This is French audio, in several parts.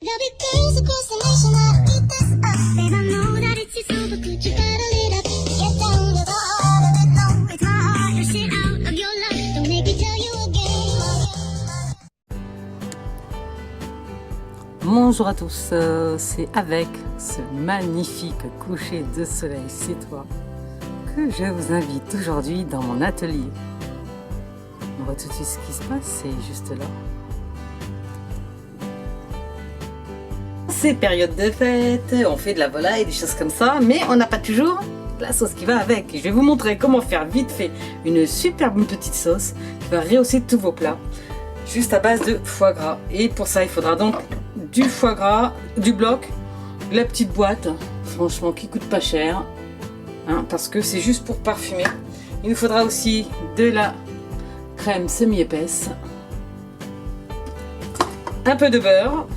There'll be girls across the nation that'll eat this up. Babe, I know that it's your soul, but could you better lit up? Get down to the heart of it, no, it's my heart. Your shit out of your life, don't make me tell you again. Bonjour à tous, c'est avec ce magnifique coucher de soleil sétois que je vous invite aujourd'hui dans mon atelier. On voit tout de suite ce qui se passe, c'est juste là. C'est période de fête, on fait de la volaille, des choses comme ça, mais on n'a pas toujours la sauce qui va avec. Je vais vous montrer comment faire vite fait une superbe petite sauce qui va rehausser tous vos plats, juste à base de foie gras. Et pour ça, il faudra donc du foie gras, du bloc, la petite boîte, franchement qui coûte pas cher, hein, parce que c'est juste pour parfumer. Il nous faudra aussi de la crème semi-épaisse, un peu de beurre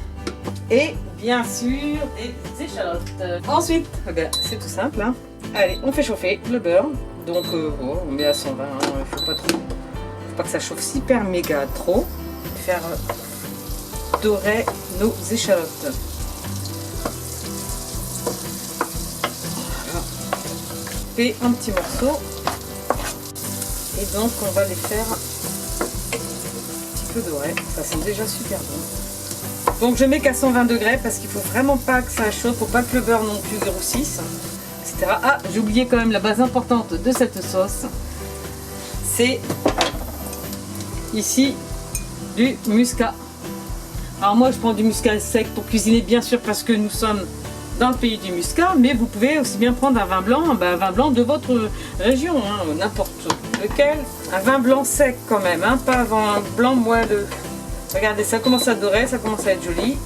et bien sûr des échalotes. Ensuite, c'est tout simple, hein. Allez, on fait chauffer le beurre, donc on met à 120, hein, faut pas que ça chauffe super méga trop. Faire dorer nos échalotes. Voilà. Et un petit morceau. Et donc on va les faire un petit peu dorés. Ça sent déjà super bon. Donc je mets qu'à 120 degrés parce qu'il faut vraiment pas que ça chauffe, faut pas que le beurre non plus grossisse, etc. Ah, j'ai oublié quand même la base importante de cette sauce. C'est ici du muscat. Alors moi je prends du muscat sec pour cuisiner, bien sûr, parce que nous sommes dans le pays du muscat, mais vous pouvez aussi bien prendre un vin blanc de votre région, hein, n'importe lequel. Un vin blanc sec quand même, hein, pas un vin blanc moelleux. Regardez, ça commence à dorer, ça commence à être joli.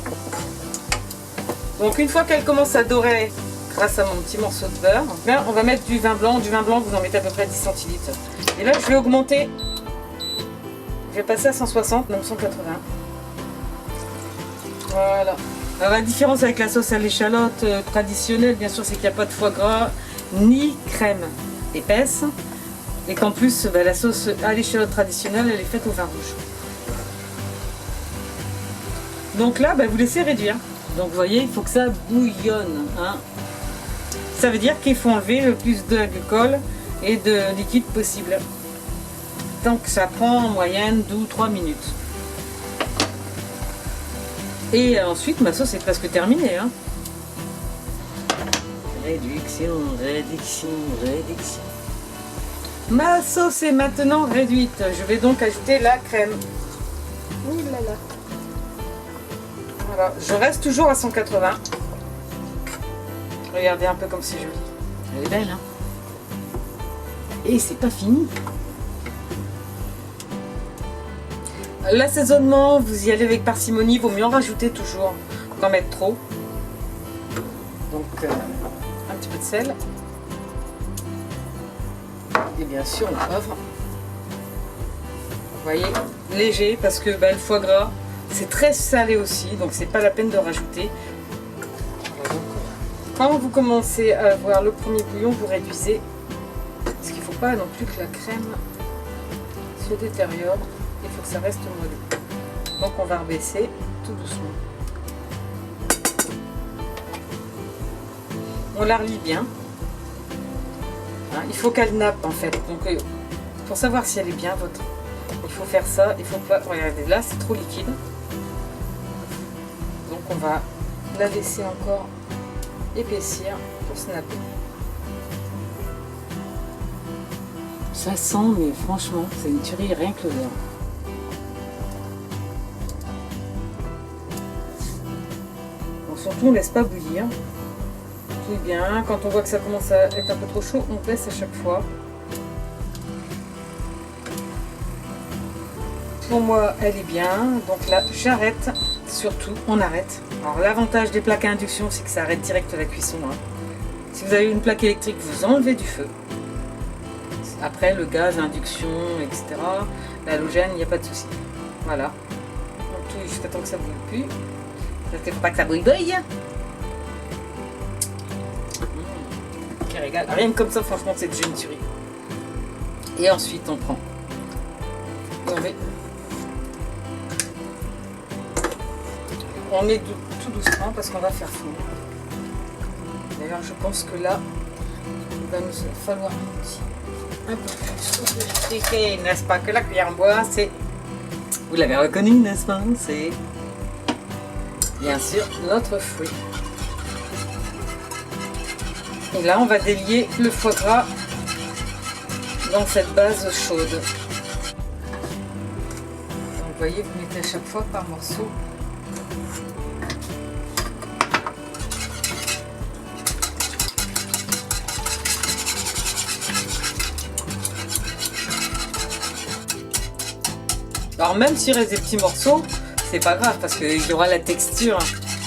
Donc une fois qu'elle commence à dorer, grâce à mon petit morceau de beurre, là, on va mettre du vin blanc. Du vin blanc, vous en mettez à peu près 10 centilitres. Et là je vais augmenter. Je vais passer à 160, donc 180. Voilà. Alors, la différence avec la sauce à l'échalote traditionnelle, bien sûr, c'est qu'il n'y a pas de foie gras ni crème épaisse. Et qu'en plus, la sauce à l'échalote traditionnelle, elle est faite au vin rouge. Donc là, vous laissez réduire. Donc vous voyez, il faut que ça bouillonne, hein. Ça veut dire qu'il faut enlever le plus d'alcool et de liquide possible. Donc ça prend en moyenne 2 ou 3 minutes. Et ensuite ma sauce est presque terminée, hein. Réduction, réduction, réduction. Ma sauce est maintenant réduite. Je vais donc ajouter la crème. Ouh là là. Voilà, je reste toujours à 180. Regardez un peu comme c'est joli. Elle est belle, hein. Et c'est pas fini. L'assaisonnement, vous y allez avec parcimonie, il vaut mieux en rajouter toujours, d'en mettre trop. Donc un petit peu de sel. Et bien sûr le poivre. Vous voyez, léger parce que le foie gras, c'est très salé aussi, donc c'est pas la peine de rajouter. Quand vous commencez à avoir le premier bouillon, vous réduisez. Parce qu'il ne faut pas non plus que la crème se détériore. Il faut que ça reste moelleux. Donc on va rebaisser tout doucement. On la relie bien. Hein, il faut qu'elle nappe en fait. Donc pour savoir si elle est bien votre, il faut faire ça. Il faut pas. Regardez, là c'est trop liquide. Donc on va la laisser encore épaissir pour snapper. Ça sent, mais franchement, c'est une tuerie rien que l'odeur. Donc surtout, on ne laisse pas bouillir. Tout est bien. Quand on voit que ça commence à être un peu trop chaud, on baisse à chaque fois. Pour moi, elle est bien. Donc là, j'arrête. Surtout, on arrête. Alors l'avantage des plaques à induction, c'est que ça arrête direct la cuisson, hein. Si vous avez une plaque électrique, vous enlevez du feu. Après, le gaz, induction, etc., l'halogène, il n'y a pas de souci. Voilà. On touille jusqu'à temps que ça ne bouille plus. Parce qu'il ne faut pas que ça bouille. Qui régale. Rien que comme ça, franchement, c'est déjà une tuerie. Et ensuite, on prend. On met tout doucement parce qu'on va faire fondre. D'ailleurs, je pense que là, il va nous falloir un peu plus. Et n'est-ce pas que la cuillère en bois, c'est... Vous l'avez reconnu, n'est-ce pas? C'est bien sûr notre fruit. Et là, on va délier le foie gras dans cette base chaude. Donc, vous voyez, vous mettez à chaque fois par morceau. Alors même s'il reste des petits morceaux, c'est pas grave parce qu'il y aura la texture.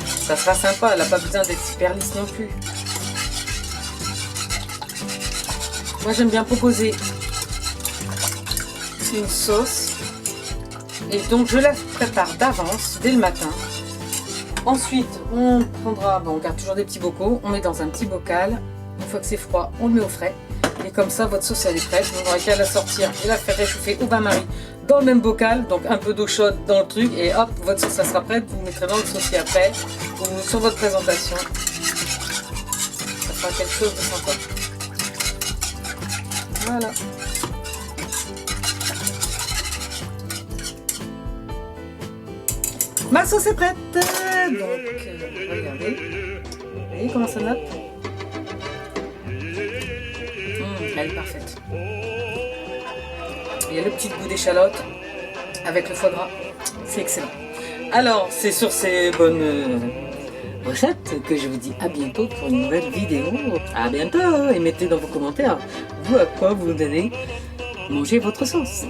Ça sera sympa, elle n'a pas besoin d'être super lisse non plus. Moi j'aime bien proposer une sauce et donc je la prépare d'avance dès le matin. Ensuite on prendra, bon, on garde toujours des petits bocaux, on met dans un petit bocal. Une fois que c'est froid, on le met au frais et comme ça votre sauce elle est prête. Vous n'aurez qu'à la sortir et la faire réchauffer au bain-marie dans le même bocal, donc un peu d'eau chaude dans le truc et hop, votre sauce ça sera prête. Vous mettrez dans le saucier après ou sur votre présentation. Ça fera quelque chose de sympa. Voilà. Ma sauce est prête. Donc, regardez. Vous voyez comment ça note? Elle est parfaite. Il y a le petit goût d'échalote avec le foie gras. C'est excellent. Alors, c'est sur ces bonnes recettes que je vous dis à bientôt pour une nouvelle vidéo. À bientôt et mettez dans vos commentaires vous à quoi vous allez manger votre sauce.